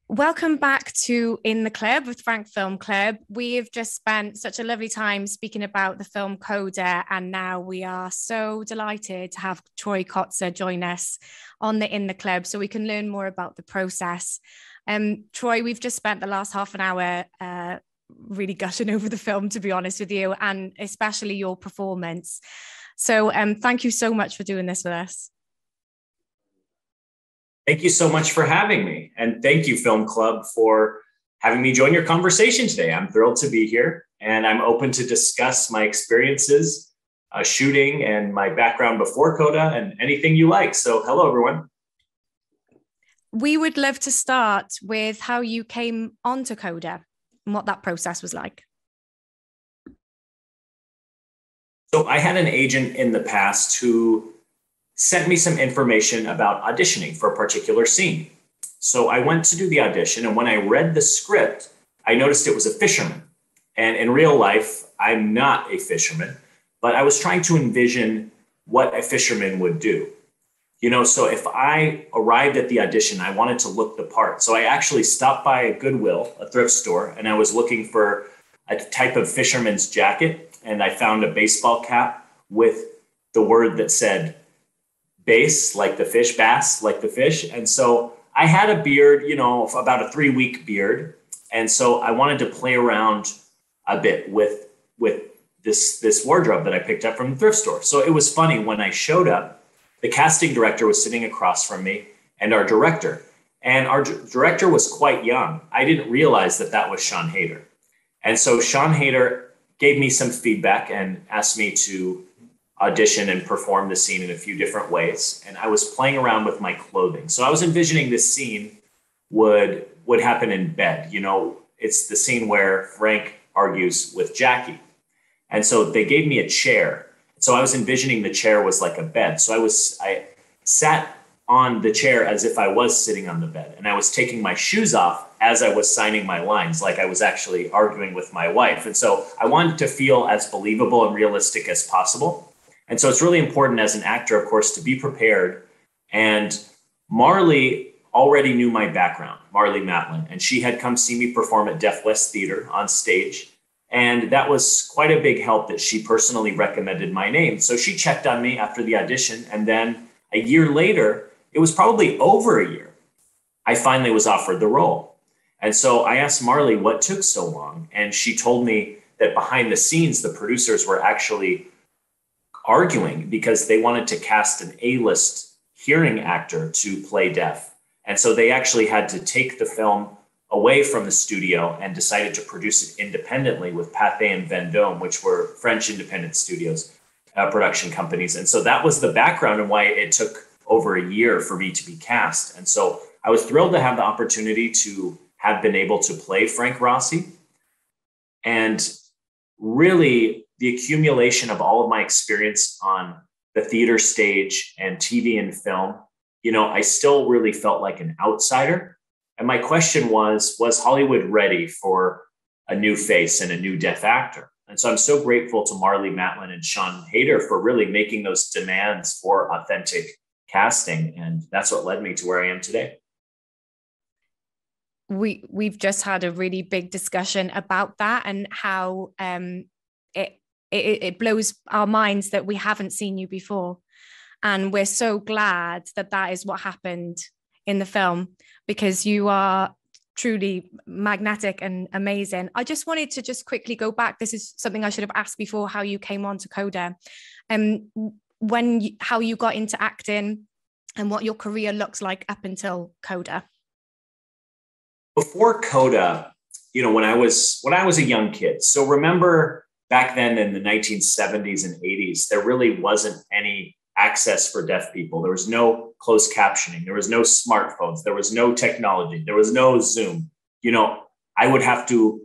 Welcome back to In the Club with Frank Film Club. We've just spent such a lovely time speaking about the film CODA, and now we are so delighted to have Troy Kotsur join us on the In the Club so we can learn more about the process. Troy, we've just spent the last half an hour really gushing over the film, to be honest with you, and especially your performance. So thank you so much for doing this with us. Thank you so much for having me. And thank you, Film Club, for having me join your conversation today. I'm thrilled to be here, and I'm open to discuss my experiences shooting and my background before CODA and anything you like. So hello, everyone. We would love to start with how you came onto CODA and what that process was like. So I had an agent in the past who sent me some information about auditioning for a particular scene. So I went to do the audition, and when I read the script, I noticed it was a fisherman. And in real life, I'm not a fisherman, but I was trying to envision what a fisherman would do. So if I arrived at the audition, I wanted to look the part. So I actually stopped by a Goodwill, a thrift store, and I was looking for a type of fisherman's jacket, and I found a baseball cap with the word that said bass, like the fish, bass, like the fish. And so I had a beard, about a 3-week beard. And so I wanted to play around a bit with this wardrobe that I picked up from the thrift store. So it was funny when I showed up, the casting director was sitting across from me and our director. And our director was quite young. I didn't realize that was Sian Heder. And so Sian Heder gave me some feedback and asked me to audition and perform the scene in a few different ways. And I was playing around with my clothing. So I was envisioning this scene would happen in bed. It's the scene where Frank argues with Jackie. And so they gave me a chair. So I was envisioning the chair was like a bed. So I sat on the chair as if I was sitting on the bed. And I was taking my shoes off as I was signing my lines, like I was actually arguing with my wife. And so I wanted to feel as believable and realistic as possible. And so it's really important as an actor, of course, to be prepared. And Marley already knew my background, Marley Matlin, and she had come see me perform at Deaf West Theater on stage. And that was quite a big help that she personally recommended my name. So she checked on me after the audition. And then a year later, it was probably over a year, I finally was offered the role. And so I asked Marley what took so long. And she told me that behind the scenes, the producers were actually arguing because they wanted to cast an A-list hearing actor to play deaf. And so they actually had to take the film away from the studio and decided to produce it independently with Pathé and Vendôme, which were French independent studios, production companies. And so that was the background and why it took over a year for me to be cast. And so I was thrilled to have the opportunity to have been able to play Frank Rossi. And really, the accumulation of all of my experience on the theater stage and TV and film, I still really felt like an outsider. And my question was Hollywood ready for a new face and a new deaf actor? And so I'm so grateful to Marley Matlin and Sian Heder for really making those demands for authentic casting. And that's what led me to where I am today. We've just had a really big discussion about that and how it blows our minds that we haven't seen you before. And we're so glad that is what happened in the film, because you are truly magnetic and amazing. I just wanted to just quickly go back. This is something I should have asked before, how you came on to CODA, how you got into acting and what your career looks like up until CODA. Before CODA, when I was a young kid, so remember back then in the 1970s and 80s, there really wasn't any access for deaf people. There was no closed captioning. There was no smartphones. There was no technology. There was no Zoom. I would have to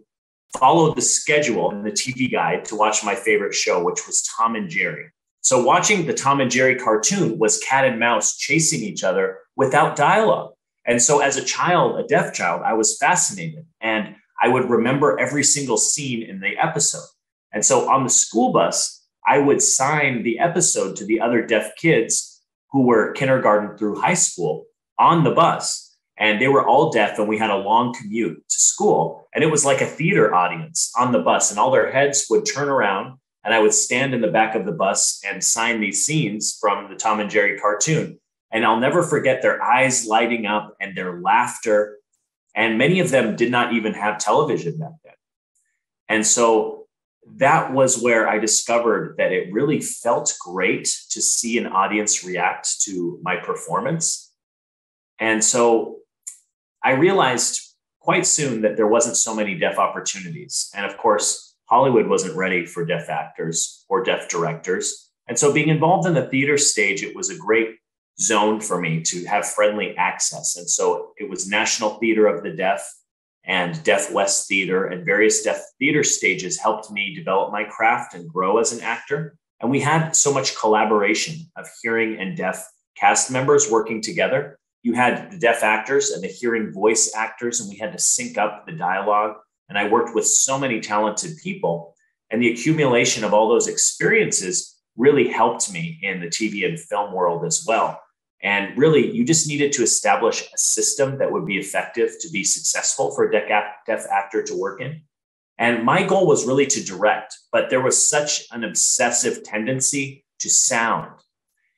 follow the schedule in the TV guide to watch my favorite show, which was Tom and Jerry. So watching the Tom and Jerry cartoon was cat and mouse chasing each other without dialogue. And so as a child, a deaf child, I was fascinated. And I would remember every single scene in the episode. And so on the school bus, I would sign the episode to the other deaf kids who were kindergarten through high school on the bus. and they were all deaf, and we had a long commute to school. And it was like a theater audience on the bus, and all their heads would turn around, and I would stand in the back of the bus and sign these scenes from the Tom and Jerry cartoon. And I'll never forget their eyes lighting up and their laughter. And many of them did not even have television back then. And so that was where I discovered that it really felt great to see an audience react to my performance. And so I realized quite soon that there wasn't so many deaf opportunities. And of course, Hollywood wasn't ready for deaf actors or deaf directors. And so being involved in the theater stage, it was a great zone for me to have friendly access. And so it was National Theater of the Deaf and Deaf West Theater, and various deaf theater stages helped me develop my craft and grow as an actor. And we had so much collaboration of hearing and deaf cast members working together. You had the deaf actors and the hearing voice actors, and we had to sync up the dialogue. And I worked with so many talented people, and the accumulation of all those experiences really helped me in the TV and film world as well. And really, you just needed to establish a system that would be effective to be successful for a deaf actor to work in. And my goal was really to direct, but there was such an obsessive tendency to sound.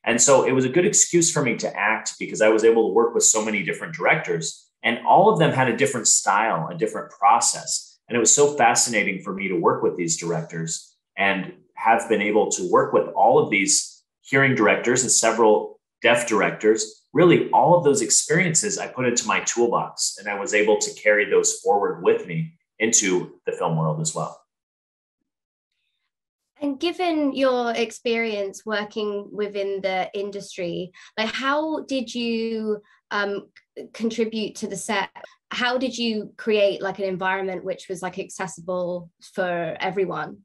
And so it was a good excuse for me to act, because I was able to work with so many different directors, and all of them had a different style, a different process. And it was so fascinating for me to work with these directors and have been able to work with all of these hearing directors and several deaf directors. Really, all of those experiences I put into my toolbox, and I was able to carry those forward with me into the film world as well. And given your experience working within the industry, like, how did you contribute to the set? How did you create like an environment which was like accessible for everyone?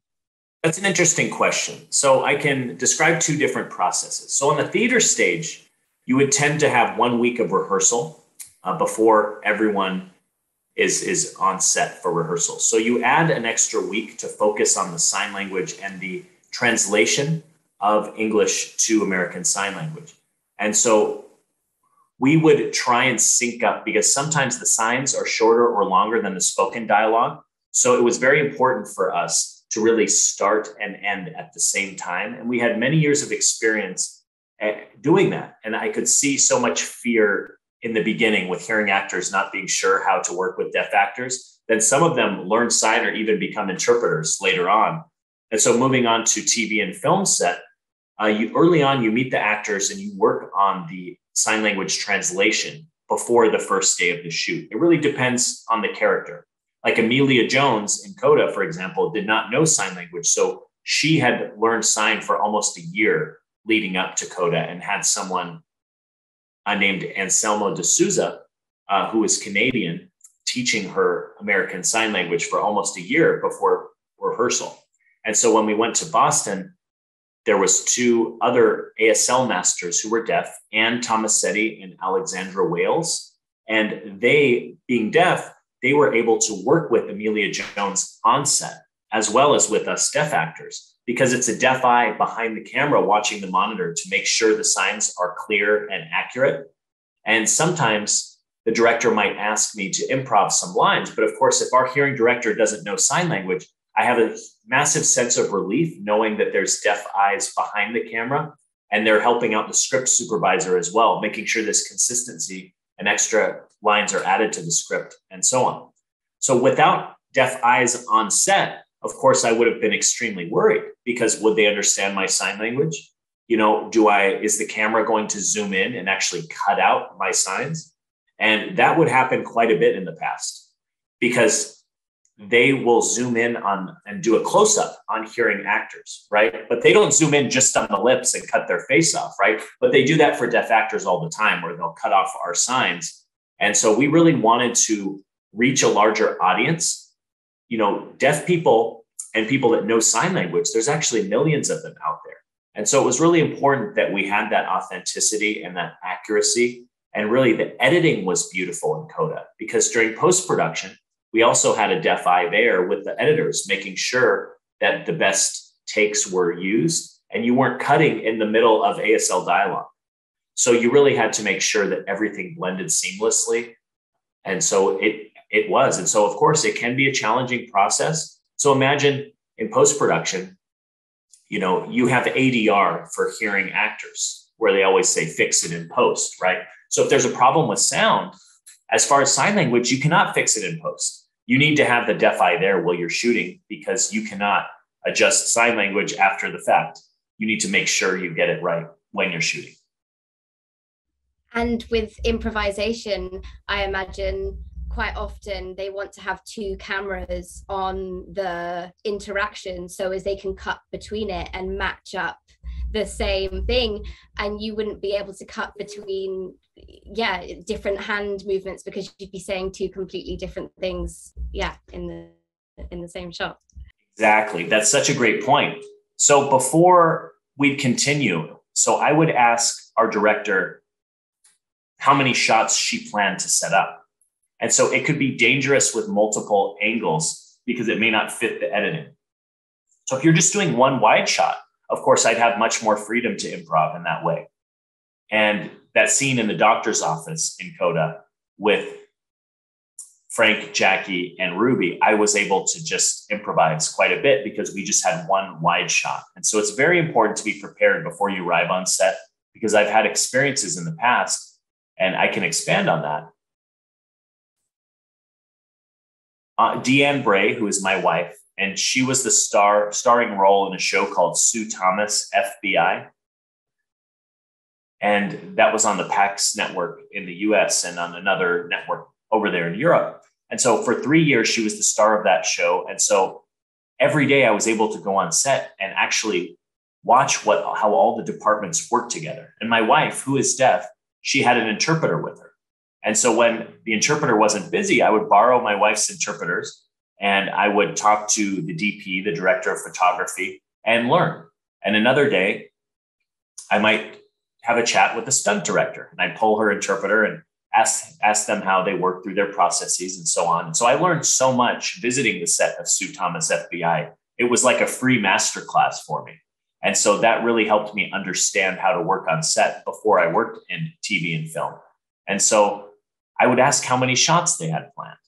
That's an interesting question. So I can describe two different processes. So on the theater stage, you would tend to have 1 week of rehearsal before everyone is on set for rehearsal. So you add an extra week to focus on the sign language and the translation of English to American Sign Language. And so we would try and sync up, because sometimes the signs are shorter or longer than the spoken dialogue. So it was very important for us to really start and end at the same time. And we had many years of experience at doing that. And I could see so much fear in the beginning with hearing actors not being sure how to work with deaf actors. Then some of them learn sign or even become interpreters later on. And so moving on to TV and film set, early on, you meet the actors and you work on the sign language translation before the first day of the shoot. It really depends on the character. Like Amelia Jones in CODA, for example, did not know sign language. So she had learned sign for almost a year leading up to CODA, and had someone named Anselmo de Souza, who is Canadian, teaching her American Sign Language for almost a year before rehearsal. And so when we went to Boston, there was two other ASL masters who were deaf, Anne Tomasetti and Alexandra Wales. And they, being deaf, they were able to work with Amelia Jones on set, as well as with us deaf actors, because it's a deaf eye behind the camera watching the monitor to make sure the signs are clear and accurate. And sometimes the director might ask me to improv some lines, but of course, if our hearing director doesn't know sign language, I have a massive sense of relief knowing that there's deaf eyes behind the camera, and they're helping out the script supervisor as well, making sure there's consistency and extra lines are added to the script and so on. So without deaf eyes on set, of course, I would have been extremely worried, because would they understand my sign language? You know, is the camera going to zoom in and actually cut out my signs? And that would happen quite a bit in the past, because they will zoom in on and do a close-up on hearing actors, right? But they don't zoom in just on the lips and cut their face off, right? But they do that for deaf actors all the time, where they'll cut off our signs. And so we really wanted to reach a larger audience. You know, deaf people and people that know sign language, there's actually millions of them out there. And so it was really important that we had that authenticity and that accuracy. And really the editing was beautiful in CODA, because during post-production, we also had a deaf eye there with the editors, making sure that the best takes were used and you weren't cutting in the middle of ASL dialogue. So you really had to make sure that everything blended seamlessly. And so it was. And so, of course, it can be a challenging process. So imagine in post-production, you have ADR for hearing actors, where they always say fix it in post, right? So if there's a problem with sound, as far as sign language, you cannot fix it in post. You need to have the deaf eye there while you're shooting, because you cannot adjust sign language after the fact. You need to make sure you get it right when you're shooting. And with improvisation, I imagine quite often they want to have two cameras on the interaction so as they can cut between it and match up the same thing. And you wouldn't be able to cut between different hand movements, because you'd be saying two completely different things in the same shot. Exactly. That's such a great point. So before we'd continue, so I would ask our director how many shots she planned to set up. And so it could be dangerous with multiple angles because it may not fit the editing. So if you're just doing one wide shot, of course, I'd have much more freedom to improv in that way. And that scene in the doctor's office in CODA with Frank, Jackie, and Ruby, I was able to just improvise quite a bit because we just had one wide shot. And so it's very important to be prepared before you arrive on set, because I've had experiences in the past, and I can expand on that. Deanne Bray, who is my wife, and she was the starring role in a show called Sue Thomas, FBI. And that was on the PAX network in the US and on another network over there in Europe. And so for 3 years, she was the star of that show. And so every day I was able to go on set and actually watch how all the departments work together. And my wife, who is deaf, she had an interpreter with her. And so when the interpreter wasn't busy, I would borrow my wife's interpreters and I would talk to the DP, the director of photography, and learn. And another day, I might have a chat with the stunt director, and I'd pull her interpreter and ask them how they work through their processes and so on. And so I learned so much visiting the set of Sue Thomas FBI. It was like a free masterclass for me. And so that really helped me understand how to work on set before I worked in TV and film. And so I would ask how many shots they had planned,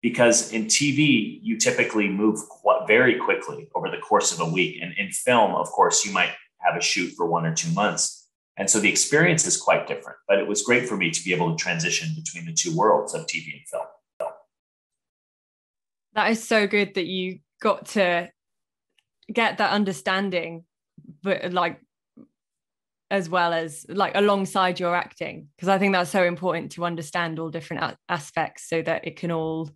because in TV, you typically move very quickly over the course of a week. And in film, of course, you might have a shoot for 1 or 2 months. And so the experience is quite different, but it was great for me to be able to transition between the two worlds of TV and film. That is so good that you got to get that understanding, but like, as well as like alongside your acting, because I think that's so important to understand all different aspects so that it can all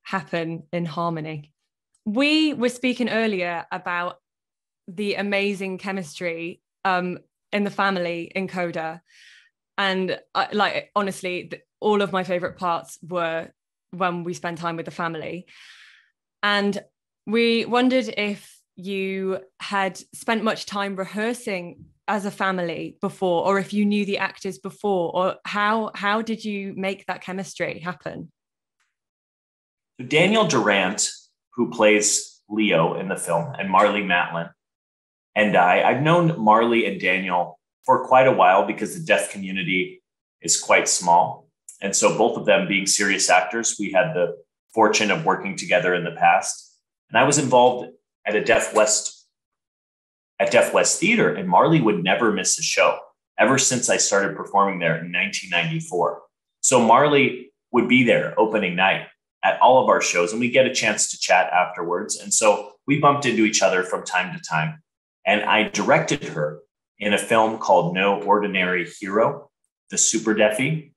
happen in harmony. We were speaking earlier about the amazing chemistry in the family in CODA, and honestly, all of my favorite parts were when we spent time with the family. And we wondered if you had spent much time rehearsing as a family before, or if you knew the actors before, or how did you make that chemistry happen? Daniel Durant, who plays Leo in the film, and Marlee Matlin, and I've known Marlee and Daniel for quite a while because the deaf community is quite small. And so both of them being serious actors, we had the fortune of working together in the past. And I was involved at Deaf West Theater, and Marlee would never miss a show ever since I started performing there in 1994. So Marlee would be there opening night at all of our shows, and we get a chance to chat afterwards. And so we bumped into each other from time to time. And I directed her in a film called No Ordinary Hero, The Super Deafy.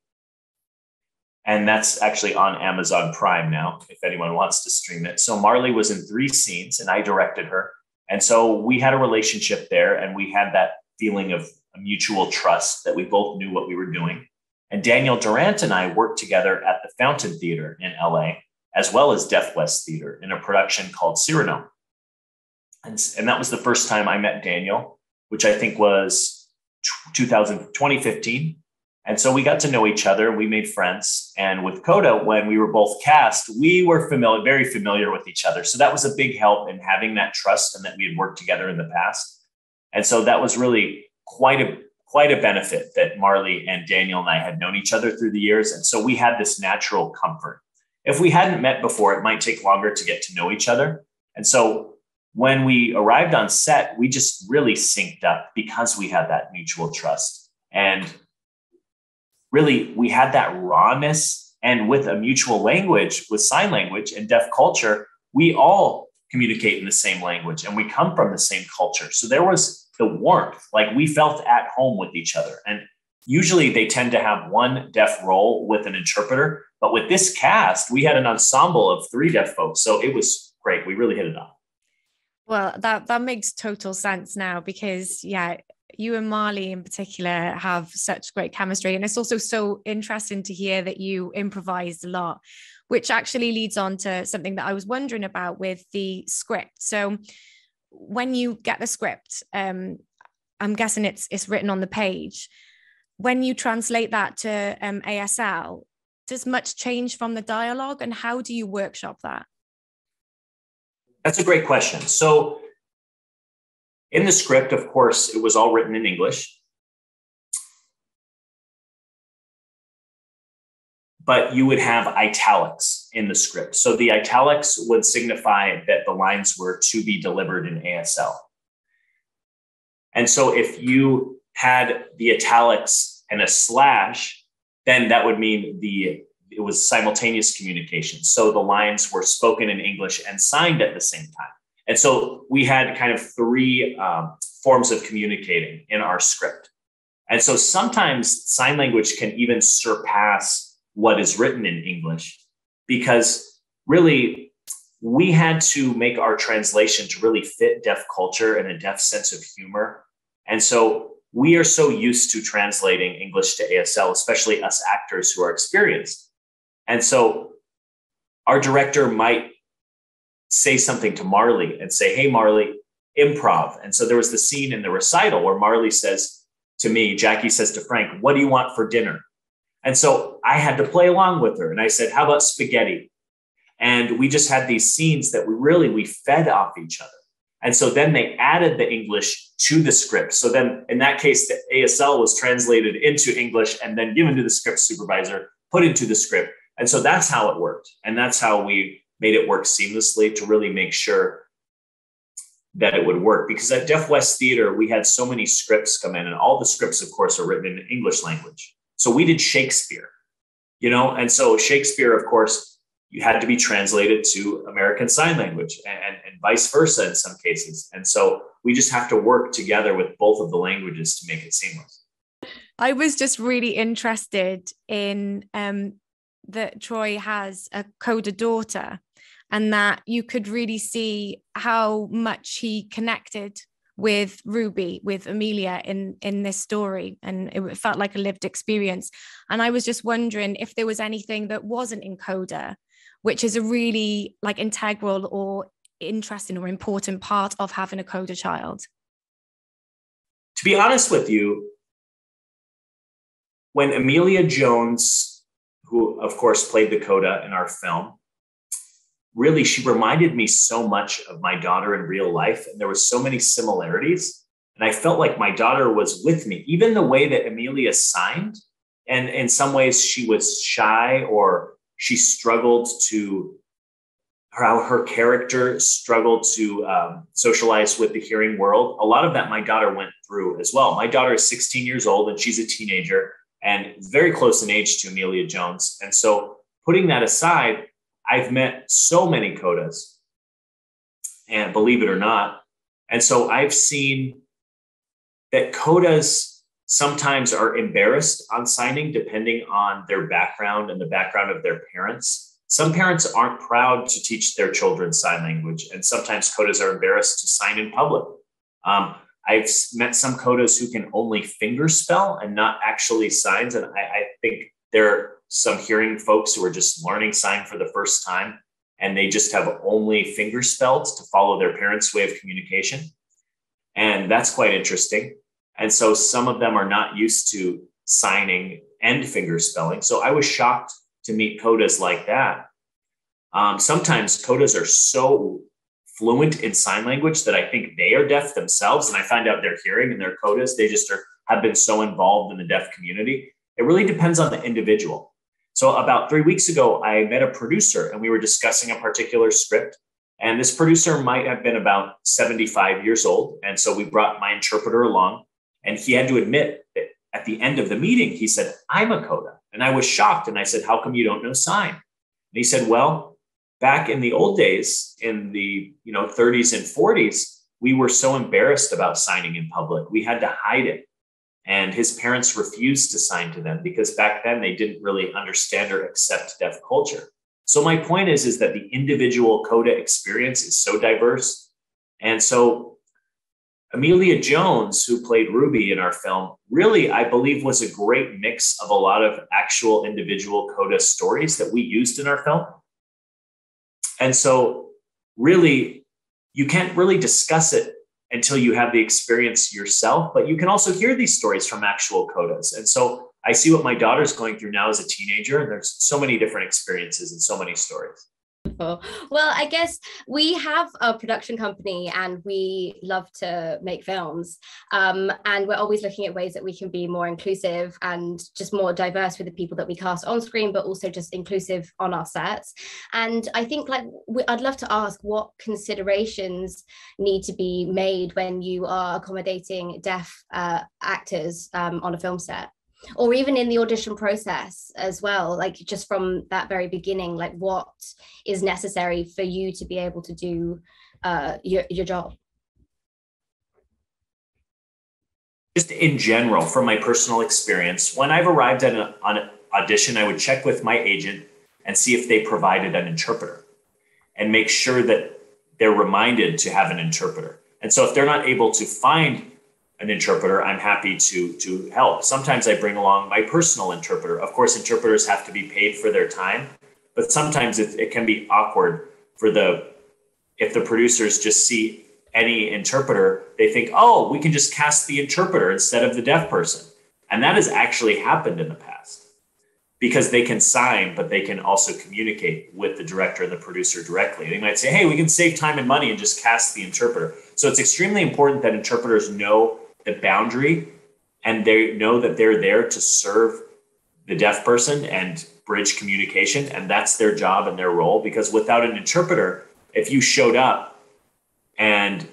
And that's actually on Amazon Prime now, if anyone wants to stream it. So Marlee was in 3 scenes and I directed her. And so we had a relationship there, and we had that feeling of a mutual trust that we both knew what we were doing. And Daniel Durant and I worked together at the Fountain Theater in LA, as well as Deaf West Theater, in a production called Cyrano. And that was the first time I met Daniel, which I think was 2015. And so we got to know each other. We made friends. And with CODA, when we were both cast, we were very familiar with each other. So that was a big help in having that trust and that we had worked together in the past. And so that was really quite quite a benefit that Marley and Daniel and I had known each other through the years. And so we had this natural comfort. If we hadn't met before, it might take longer to get to know each other. And so when we arrived on set, we just really synced up because we had that mutual trust. And really, we had that rawness, and with a mutual language, with sign language and deaf culture, we all communicate in the same language and we come from the same culture. So there was the warmth, like we felt at home with each other. And usually they tend to have one deaf role with an interpreter, but with this cast, we had an ensemble of 3 deaf folks. So it was great. We really hit it off. Well, that makes total sense now, because you and Marley in particular have such great chemistry. And it's also so interesting to hear that you improvised a lot, which actually leads on to something that I was wondering about with the script. So when you get the script, I'm guessing it's written on the page. When you translate that to ASL, does much change from the dialogue, and how do you workshop that? That's a great question. So in the script, of course, it was all written in English. But you would have italics in the script. So the italics would signify that the lines were to be delivered in ASL. And so if you had the italics and a slash, then that would mean it was simultaneous communication. So the lines were spoken in English and signed at the same time. And so we had kind of 3 forms of communicating in our script. And so sometimes sign language can even surpass what is written in English, because really we had to make our translation to really fit deaf culture and a deaf sense of humor. And so we are so used to translating English to ASL, especially us actors who are experienced. And so our director might say something to Marley and say, "Hey, Marley, improv." And so there was the scene in the recital where Marley says to me, Jackie says to Frank, "What do you want for dinner?" And so I had to play along with her. And I said, "How about spaghetti?" And we just had these scenes that we fed off each other. And so then they added the English to the script. So then in that case, the ASL was translated into English and then given to the script supervisor, put into the script. And so that's how it worked. And that's how we made it work seamlessly to really make sure that it would work. Because at Deaf West Theater, we had so many scripts come in, and all the scripts, of course, are written in English language. So we did Shakespeare, and so Shakespeare, of course, you had to be translated to American Sign Language and vice versa in some cases. And so we just have to work together with both of the languages to make it seamless. I was just really interested in that Troy has a CODA daughter, and that you could really see how much he connected with Ruby, with Amelia in this story, and it felt like a lived experience. And I was just wondering if there was anything that wasn't in CODA, which is a really like integral or interesting or important part of having a CODA child. To be honest with you, when Amelia Jones, who of course played the CODA in our film, really, she reminded me so much of my daughter in real life. And there were so many similarities. And I felt like my daughter was with me, even the way that Amelia signed. And in some ways she was shy, or she struggled to, how her character struggled to socialize with the hearing world. A lot of that my daughter went through as well. My daughter is 16 years old and she's a teenager and very close in age to Amelia Jones. And so putting that aside, I've met so many CODAs, and believe it or not. And so I've seen that CODAs sometimes are embarrassed on signing depending on their background and the background of their parents. Some parents aren't proud to teach their children sign language, and sometimes CODAs are embarrassed to sign in public. I've met some CODAs who can only finger spell and not actually signs. And I think there are some hearing folks who are just learning sign for the first time, and they just have only finger spells to follow their parents' way of communication. And that's quite interesting. And so some of them are not used to signing and finger spelling. So I was shocked to meet CODAs like that. Sometimes CODAs are so fluent in sign language that I think they are deaf themselves. And I find out they're hearing and they're CODAs. They just are have been so involved in the deaf community. It really depends on the individual. So about 3 weeks ago, I met a producer and we were discussing a particular script. And this producer might have been about 75 years old. And so we brought my interpreter along, and he had to admit that at the end of the meeting, he said, I'm a CODA. And I was shocked. And I said, how come you don't know sign? And he said, well, back in the old days, in the 30s and 40s, we were so embarrassed about signing in public. We had to hide it. And his parents refused to sign to them because back then they didn't really understand or accept deaf culture. So my point is that the individual CODA experience is so diverse. And so Amelia Jones, who played Ruby in our film, really, I believe, was a great mix of a lot of actual individual CODA stories that we used in our film. And so really, you can't really discuss it until you have the experience yourself, but you can also hear these stories from actual CODAs. And so I see what my daughter's going through now as a teenager, and there's so many different experiences and so many stories. Well, I guess we have a production company and we love to make films. And we're always looking at ways that we can be more inclusive and just more diverse with the people that we cast on screen, but also just inclusive on our sets. And I think I'd love to ask what considerations need to be made when you are accommodating deaf actors on a film set, or even in the audition process as well, like just from that very beginning, like what is necessary for you to be able to do your job? Just in general, from my personal experience, when I've arrived at an audition, I would check with my agent and see if they provided an interpreter and make sure that they're reminded to have an interpreter. And so if they're not able to find an interpreter, I'm happy to help. Sometimes I bring along my personal interpreter. Of course, interpreters have to be paid for their time, but sometimes it can be awkward if the producers just see any interpreter, they think, oh, we can just cast the interpreter instead of the deaf person. And that has actually happened in the past because they can sign, but they can also communicate with the director and the producer directly. They might say, hey, we can save time and money and just cast the interpreter. So it's extremely important that interpreters know the boundary and they know that they're there to serve the deaf person and bridge communication. And that's their job and their role, because without an interpreter, if you showed up and,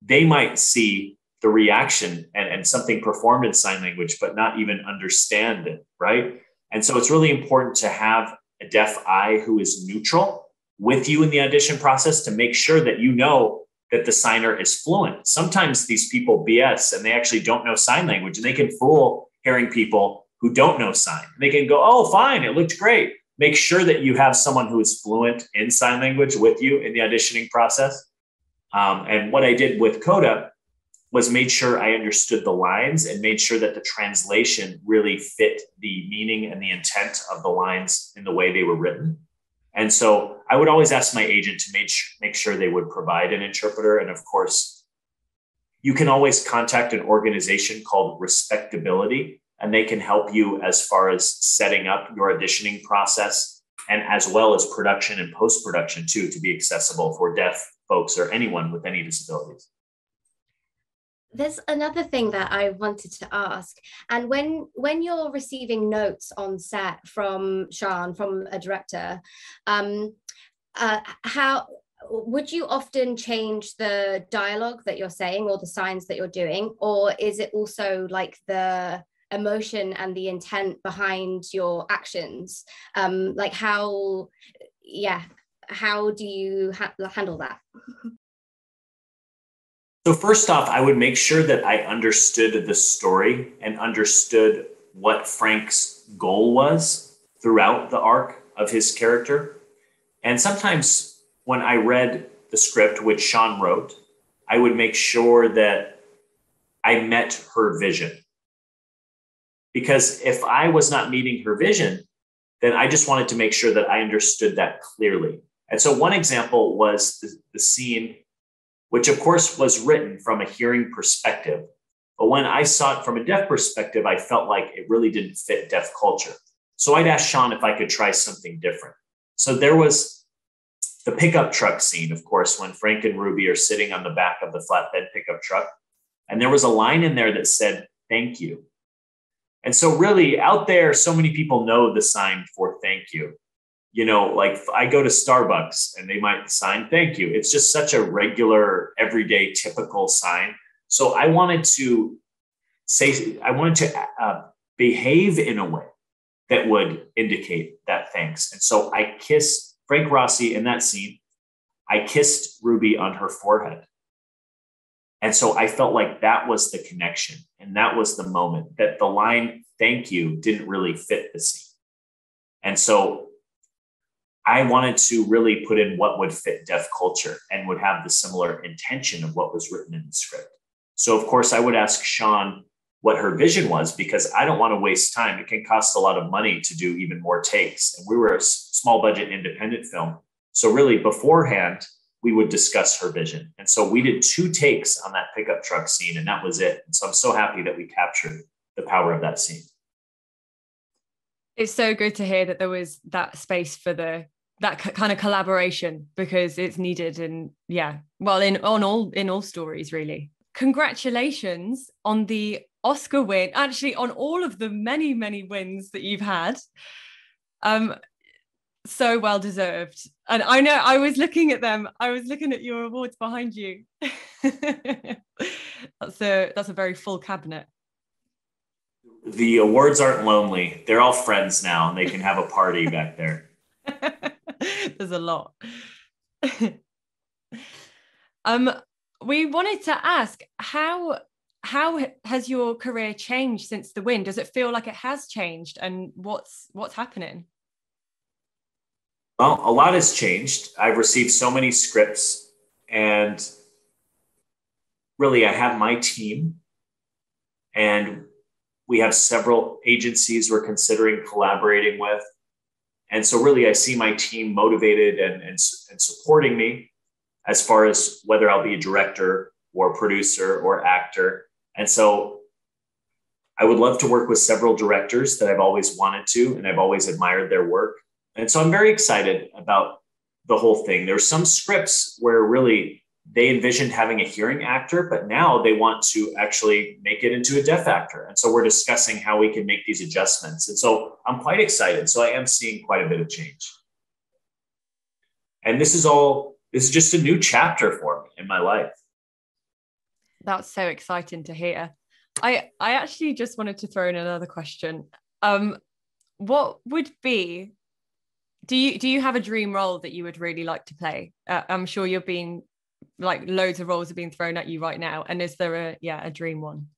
they might see the reaction and something performed in sign language, but not even understand it, right? And so it's really important to have a deaf eye who is neutral with you in the audition process to make sure that that the signer is fluent. Sometimes these people BS and they actually don't know sign language, and they can fool hearing people who don't know sign. They can go, oh, fine, it looked great. Make sure that you have someone who is fluent in sign language with you in the auditioning process. And what I did with CODA was made sure I understood the lines and made sure that the translation really fit the meaning and the intent of the lines in the way they were written. And so I would always ask my agent to make sure they would provide an interpreter. And of course, you can always contact an organization called Respectability, and they can help you as far as setting up your auditioning process, and as well as production and post-production too, to be accessible for deaf folks or anyone with any disabilities. There's another thing that I wanted to ask. And when you're receiving notes on set from Sian, from a director, how would you often change the dialogue that you're saying or the signs that you're doing? Or is it also like the emotion and the intent behind your actions? Like how do you handle that? So first off, I would make sure that I understood the story and understood what Frank's goal was throughout the arc of his character. And sometimes when I read the script, which Sian wrote, I would make sure that I met her vision. Because if I was not meeting her vision, then I just wanted to make sure that I understood that clearly. And so one example was the scene, which of course was written from a hearing perspective. But when I saw it from a deaf perspective, I felt like it really didn't fit deaf culture. So I'd asked Sian if I could try something different. So there was the pickup truck scene, of course, when Frank and Ruby are sitting on the back of the flatbed pickup truck. And there was a line in there that said, "Thank you." And so really out there, so many people know the sign for thank you. You know, like I go to Starbucks and they might sign "thank you." It's just such a regular, everyday, typical sign. So I wanted to behave in a way that would indicate that thanks. And so I kissed Frank Rossi in that scene. I kissed Ruby on her forehead. And so I felt like that was the connection. And that was the moment that the line "thank you" didn't really fit the scene. And so I wanted to really put in what would fit deaf culture and would have the similar intention of what was written in the script. So of course I would ask Sean what her vision was, because I don't want to waste time. It can cost a lot of money to do even more takes. And we were a small budget independent film. So really beforehand, we would discuss her vision. And so we did 2 takes on that pickup truck scene, and that was it. And so I'm so happy that we captured the power of that scene. It's so good to hear that there was that space for that kind of collaboration, because it's needed. And yeah, well, in all stories, really. Congratulations on the Oscar win, actually on all of the many, many wins that you've had. So well deserved. And I know I was looking at them. I was looking at your awards behind you. That's a very full cabinet. The awards aren't lonely. They're all friends now, and they can have a party back there. There's a lot. We wanted to ask, how has your career changed since the win? Does it feel like it has changed, and what's happening? Well, a lot has changed. I've received so many scripts, and really I have my team, and we have several agencies we're considering collaborating with. And so really I see my team motivated and supporting me as far as whether I'll be a director or producer or actor. And so I would love to work with several directors that I've always wanted to, and I've always admired their work. And so I'm very excited about the whole thing. There's some scripts where really they envisioned having a hearing actor, but now they want to actually make it into a deaf actor. And so we're discussing how we can make these adjustments. And so I'm quite excited. So I am seeing quite a bit of change. And this is just a new chapter for me in my life. That's so exciting to hear. I actually just wanted to throw in another question. What would be, do you have a dream role that you would really like to play? I'm sure you're being, like, loads of roles are being thrown at you right now. And is there a dream one?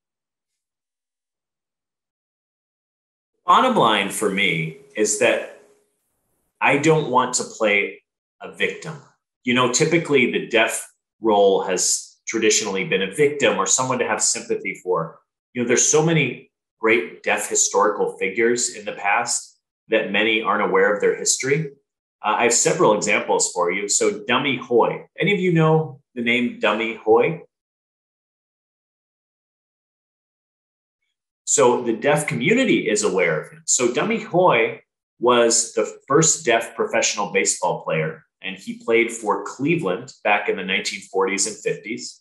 Bottom line for me is that I don't want to play a victim. You know, typically the deaf role has traditionally been a victim or someone to have sympathy for. You know, there's so many great deaf historical figures in the past that many aren't aware of their history. I have several examples for you. So Dummy Hoy. Any of you know the name Dummy Hoy? So the deaf community is aware of him. So Dummy Hoy was the first deaf professional baseball player, and he played for Cleveland back in the 1940s and 50s.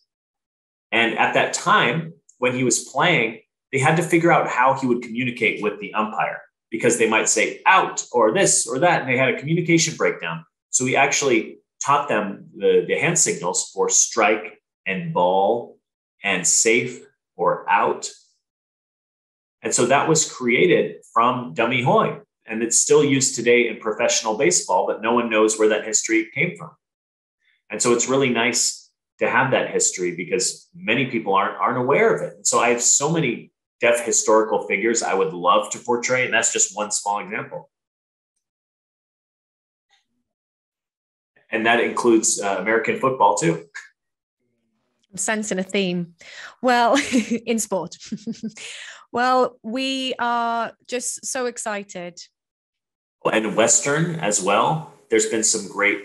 And at that time, when he was playing, they had to figure out how he would communicate with the umpire, because they might say out or this or that, and they had a communication breakdown. So he actually taught them the hand signals for strike and ball and safe or out. And so that was created from Dummy Hoy, and it's still used today in professional baseball, but no one knows where that history came from. And so it's really nice to have that history, because many people aren't aware of it. And so I have so many deaf historical figures I would love to portray, and that's just one small example. And that includes American football too. I'm sensing a theme. Well, in sport. Well, we are just so excited. And Western as well. There's been some great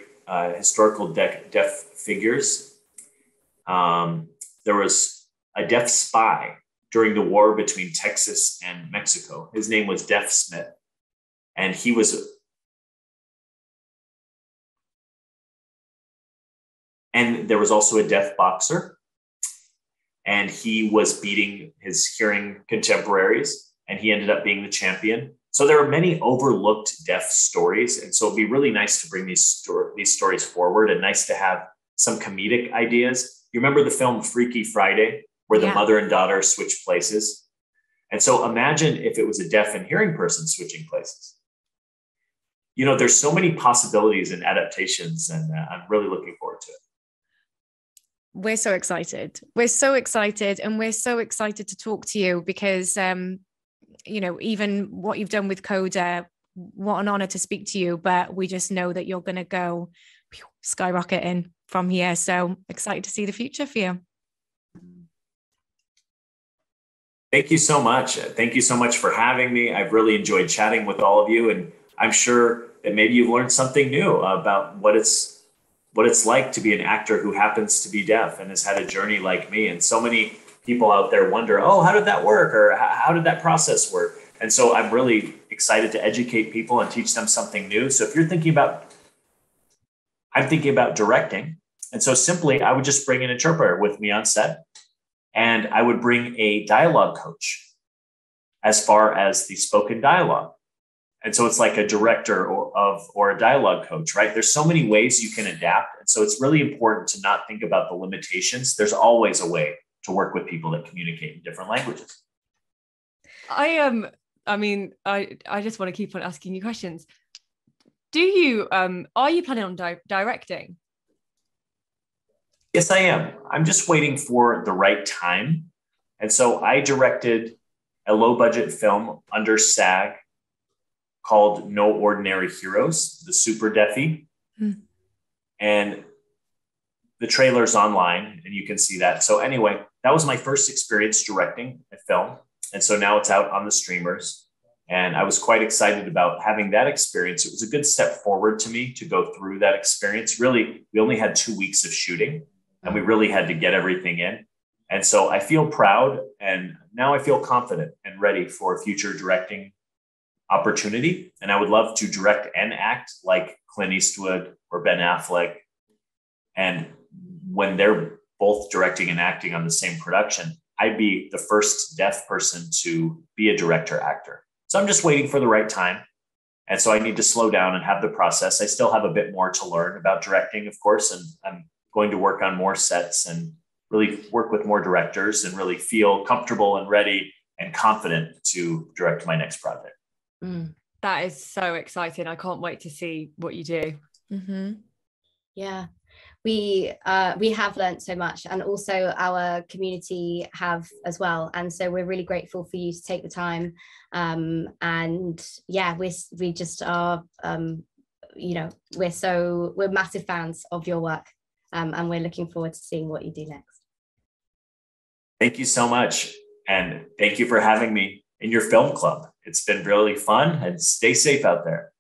historical deaf figures. There was a deaf spy during the war between Texas and Mexico. His name was Deaf Smith. And he was, and there was also a deaf boxer. and he was beating his hearing contemporaries, and he ended up being the champion. So there are many overlooked deaf stories, and so it'd be really nice to bring these stories forward, and nice to have some comedic ideas. You remember the film Freaky Friday, where the mother and daughter switch places? And so imagine if it was a deaf and hearing person switching places. You know, there's so many possibilities and adaptations, and I'm really looking forward to it. We're so excited. We're so excited, and we're so excited to talk to you because, you know, even what you've done with CODA, what an honor to speak to you, but we just know that you're going to go skyrocketing from here. So excited to see the future for you. Thank you so much. Thank you so much for having me. I've really enjoyed chatting with all of you, and I'm sure that maybe you've learned something new about what it's like to be an actor who happens to be deaf and has had a journey like me. And so many people out there wonder, oh, how did that work? Or how did that process work? And so I'm really excited to educate people and teach them something new. So if you're thinking about, I'm thinking about directing. And so simply, I would just bring an interpreter with me on set, and I would bring a dialogue coach as far as the spoken dialogue. And so it's like a director or a dialogue coach, right? There's so many ways you can adapt. And so it's really important to not think about the limitations. There's always a way to work with people that communicate in different languages. I just want to keep on asking you questions. Are you planning on directing? Yes, I am. I'm just waiting for the right time. And so I directed a low budget film under SAG called No Ordinary Heroes, the Super Deafy. And the trailer's online and you can see that. So anyway, that was my first experience directing a film. And so now it's out on the streamers. And I was quite excited about having that experience. It was a good step forward to me to go through that experience. Really, we only had 2 weeks of shooting and we really had to get everything in. And so I feel proud, and now I feel confident and ready for a future directing opportunity. And I would love to direct and act like Clint Eastwood or Ben Affleck. And when they're both directing and acting on the same production, I'd be the first deaf person to be a director actor. So I'm just waiting for the right time. And so I need to slow down and have the process. I still have a bit more to learn about directing, of course, and I'm going to work on more sets and really work with more directors and really feel comfortable and ready and confident to direct my next project. That is so exciting. I can't wait to see what you do. Mm-hmm. Yeah, we have learned so much, and also our community have as well. And so we're really grateful for you to take the time. And yeah, we just are, you know, we're massive fans of your work, and we're looking forward to seeing what you do next. Thank you so much. And thank you for having me in your film club. It's been really fun, and stay safe out there.